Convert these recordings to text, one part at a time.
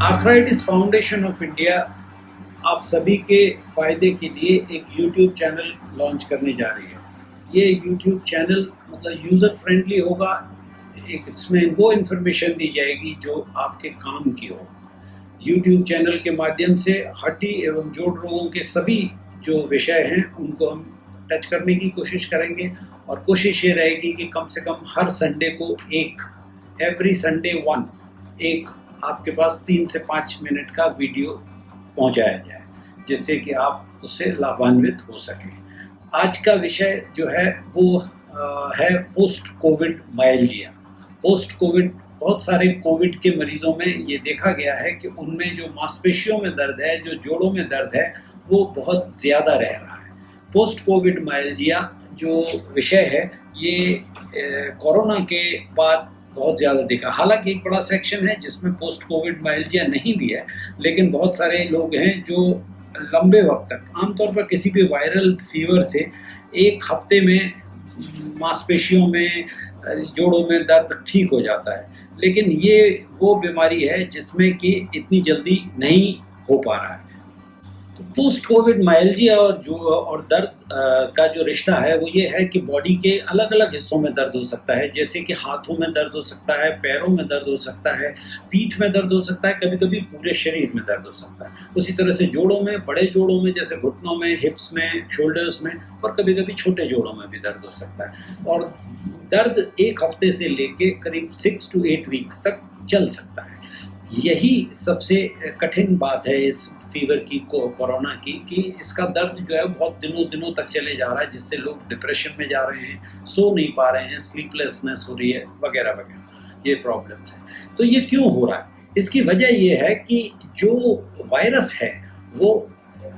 Arthritis foundation of India आप सभी के फ़ायदे के लिए एक यूट्यूब चैनल लॉन्च करने जा रही है। ये यूट्यूब चैनल मतलब यूज़र फ्रेंडली होगा। एक इसमें वो इन्फॉर्मेशन दी जाएगी जो आपके काम की हो। यूट्यूब चैनल के माध्यम से हड्डी एवं जोड़ रोगों के सभी जो विषय हैं उनको हम टच करने की कोशिश करेंगे और कोशिश ये रहेगी कि कम से कम हर संडे को एवरी संडे एक आपके पास 3 से 5 मिनट का वीडियो पहुंचाया जाए, जिससे कि आप उससे लाभान्वित हो सकें। आज का विषय जो है वो है पोस्ट कोविड माइल्जिया। पोस्ट कोविड बहुत सारे कोविड के मरीजों में ये देखा गया है कि उनमें जो मांसपेशियों में दर्द है, जो जोड़ों में दर्द है, वो बहुत ज़्यादा रह रहा है। पोस्ट कोविड माइल्जिया जो विषय है ये कोरोना के बाद बहुत ज़्यादा देखा। हालांकि एक बड़ा सेक्शन है जिसमें पोस्ट कोविड माइल्जिया नहीं भी है, लेकिन बहुत सारे लोग हैं जो लंबे वक्त तक, आमतौर पर किसी भी वायरल फीवर से 1 हफ्ते में मांसपेशियों में, जोड़ों में दर्द ठीक हो जाता है। लेकिन ये वो बीमारी है जिसमें कि इतनी जल्दी नहीं हो पा रहा है। तो पोस्ट कोविड माइल्जिया और दर्द का जो रिश्ता है वो ये है कि बॉडी के अलग अलग हिस्सों में दर्द हो सकता है। जैसे कि हाथों में दर्द हो सकता है, पैरों में दर्द हो सकता है, पीठ में दर्द हो सकता है, कभी कभी पूरे शरीर में दर्द हो सकता है। उसी तरह से जोड़ों में, बड़े जोड़ों में जैसे घुटनों में, हिप्स में, शोल्डर्स में, और कभी कभी छोटे जोड़ों में भी दर्द हो सकता है। और दर्द 1 हफ्ते से लेके करीब 6 to 8 वीक्स तक चल सकता है। यही सबसे कठिन बात है इस फीवर की, कोरोना की, कि इसका दर्द जो है बहुत दिनों तक चले जा रहा है, जिससे लोग डिप्रेशन में जा रहे हैं, सो नहीं पा रहे हैं, स्लीपलेसनेस हो रही है, वगैरह वगैरह, ये प्रॉब्लम्स हैं। तो ये क्यों हो रहा है? इसकी वजह ये है कि जो वायरस है वो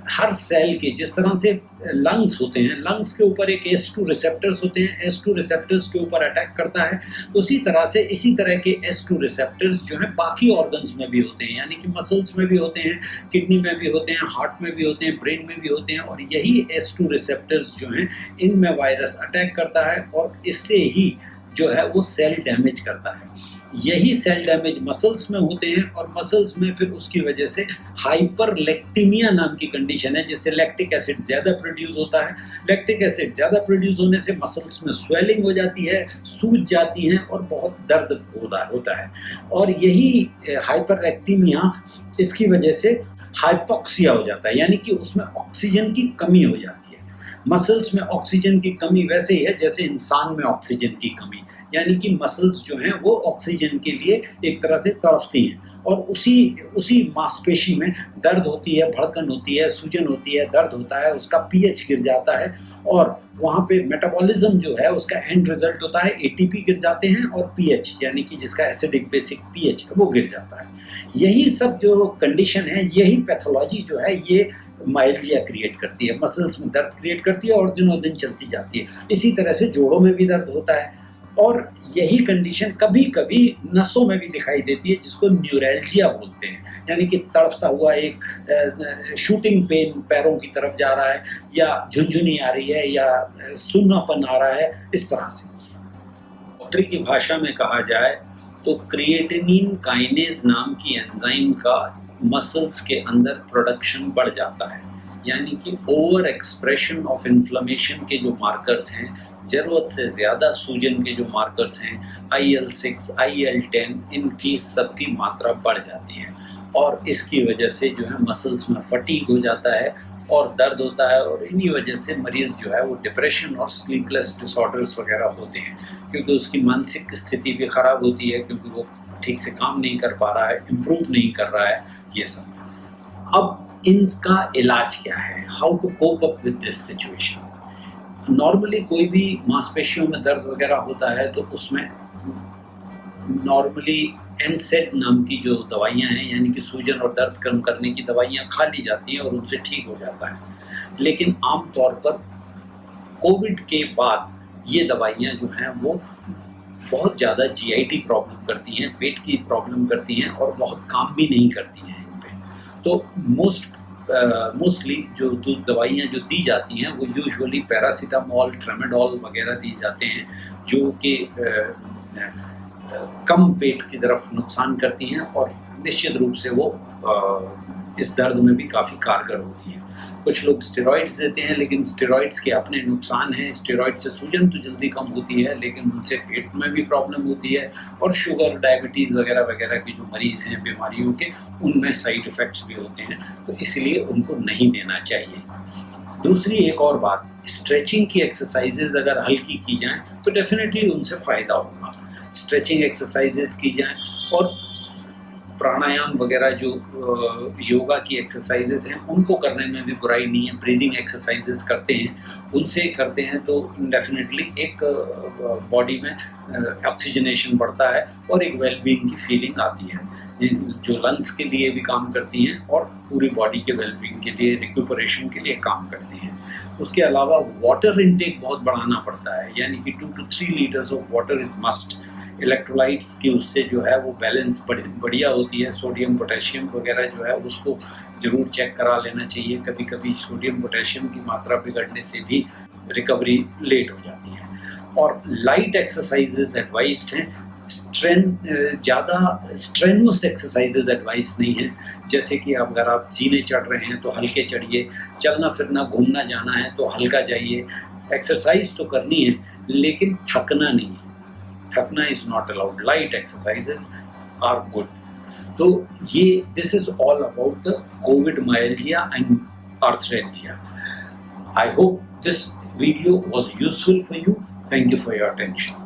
हर सेल के, जिस तरह से लंग्स होते हैं, लंग्स के ऊपर एक S2 रिसेप्टर्स होते हैं, S2 रिसेप्टर्स के ऊपर अटैक करता है। उसी तरह से इसी तरह के S2 रिसेप्टर्स जो हैं बाकी ऑर्गन्स में भी होते हैं, यानी कि मसल्स में भी होते हैं, किडनी में भी होते हैं, हार्ट में भी होते हैं, ब्रेन में भी होते हैं। और यही S2 रिसेप्टर्स जो हैं इनमें वायरस अटैक करता है और इससे ही जो है वो सेल डैमेज करता है। यही सेल डैमेज मसल्स में होते हैं और मसल्स में फिर उसकी वजह से हाइपरलेक्टीमिया नाम की कंडीशन है, जिससे लैक्टिक एसिड ज़्यादा प्रोड्यूस होता है। लैक्टिक एसिड ज़्यादा प्रोड्यूस होने से मसल्स में स्वेलिंग हो जाती है, सूज जाती हैं और बहुत दर्द होता है। और यही हाइपरलेक्टीमिया, इसकी वजह से हाइपोक्सिया हो जाता है, यानी कि उसमें ऑक्सीजन की कमी हो जाती है। मसल्स में ऑक्सीजन की कमी वैसे ही है जैसे इंसान में ऑक्सीजन की कमी, यानी कि मसल्स जो हैं वो ऑक्सीजन के लिए एक तरह से तड़पती हैं। और उसी मांसपेशी में दर्द होती है, भड़कन होती है, सूजन होती है, दर्द होता है, उसका पीएच गिर जाता है और वहाँ पे मेटाबॉलिज्म जो है उसका एंड रिजल्ट होता है एटीपी गिर जाते हैं और पीएच, यानी कि जिसका एसिडिक बेसिक पीएच है वो गिर जाता है। यही सब जो कंडीशन है, यही पैथोलॉजी जो है ये माइल्जिया क्रिएट करती है, मसल्स में दर्द क्रिएट करती है और दिनों दिन चलती जाती है। इसी तरह से जोड़ों में भी दर्द होता है और यही कंडीशन कभी कभी नसों में भी दिखाई देती है, जिसको न्यूरैल्जिया बोलते हैं, यानी कि तड़पता हुआ एक शूटिंग पेन पैरों की तरफ जा रहा है, या झुनझुनी आ रही है, या सुन्नापन आ रहा है, इस तरह से। डॉक्टरी की भाषा में कहा जाए तो क्रिएटिनिन काइनेज नाम की एंजाइम का मसल्स के अंदर प्रोडक्शन बढ़ जाता है, यानी कि ओवर एक्सप्रेशन ऑफ इन्फ्लेमेशन के जो मार्कर्स हैं, ज़रूरत से ज़्यादा सूजन के जो मार्कर्स हैं, IL-6, IL-10, इनकी सबकी मात्रा बढ़ जाती है और इसकी वजह से जो है मसल्स में फटीग हो जाता है और दर्द होता है। और इन्हीं वजह से मरीज़ जो है वो डिप्रेशन और स्लीपलेस डिसऑर्डर्स वगैरह होते हैं, क्योंकि उसकी मानसिक स्थिति भी ख़राब होती है, क्योंकि वो ठीक से काम नहीं कर पा रहा है, इम्प्रूव नहीं कर रहा है, ये सब। अब इनका इलाज क्या है? How to cope up with this situation? Normally कोई भी मांसपेशियों में दर्द वगैरह होता है तो उसमें नॉर्मली NSAID नाम की जो दवाइयाँ हैं, यानी कि सूजन और दर्द कम करने की दवाइयाँ खा ली जाती हैं और उनसे ठीक हो जाता है। लेकिन आम तौर पर कोविड के बाद ये दवाइयाँ जो हैं वो बहुत ज़्यादा GIT प्रॉब्लम करती हैं, पेट की प्रॉब्लम करती हैं और बहुत काम भी नहीं करती हैं इन पे। तो मोस्टली जो दवाइयाँ जो दी जाती हैं वो यूजुअली पैरासीटामोल, ट्रेमाडोल वगैरह दी जाते हैं, जो कि कम पेट की तरफ नुकसान करती हैं और निश्चित रूप से वो इस दर्द में भी काफ़ी कारगर होती है। कुछ लोग स्टेरॉइड्स देते हैं, लेकिन स्टेरॉइड्स के अपने नुकसान हैं। स्टेरॉइड से सूजन तो जल्दी कम होती है, लेकिन उनसे पेट में भी प्रॉब्लम होती है, और शुगर, डायबिटीज़ वगैरह वगैरह के जो मरीज़ हैं बीमारियों के, उनमें साइड इफ़ेक्ट्स भी होते हैं, तो इसलिए उनको नहीं देना चाहिए। दूसरी एक और बात, स्ट्रेचिंग की एक्सरसाइजेज अगर हल्की की जाएँ तो डेफिनेटली उनसे फ़ायदा होगा। स्ट्रेचिंग एक्सरसाइजेज की जाएँ, और प्राणायाम वगैरह जो योगा की एक्सरसाइजेज हैं उनको करने में भी बुराई नहीं है। ब्रीदिंग एक्सरसाइजेज करते हैं, उनसे करते हैं तो डेफिनेटली एक बॉडी में ऑक्सीजनेशन बढ़ता है और एक वेलबींग की फीलिंग आती है, जो लंग्स के लिए भी काम करती हैं और पूरी बॉडी के वेलबींग के लिए, रिक्यूपरेशन के लिए काम करती हैं। उसके अलावा वाटर इनटेक बहुत बढ़ाना पड़ता है, यानी कि 2 to 3 litres of water is must. Electrolytes की उससे जो है वो बैलेंस बढ़िया होती है। सोडियम पोटेशियम वगैरह जो है उसको ज़रूर चेक करा लेना चाहिए। कभी कभी सोडियम पोटेशियम की मात्रा बिगड़ने से भी रिकवरी लेट हो जाती है। और लाइट एक्सरसाइजेज एडवाइज्ड हैं, ज़्यादा स्ट्रेनुअस एक्सरसाइजेज एडवाइस नहीं है। जैसे कि अगर आप जीने चढ़ रहे हैं तो हल्के चढ़िए, चलना फिरना घूमना जाना है तो हल्का जाइए। एक्सरसाइज तो करनी है, लेकिन थकना नहीं है। थकना is not allowed. Light exercises are good. तो ये this is all about the covid myalgia and arthralgia. I hope this video was useful for you. Thank you for your attention.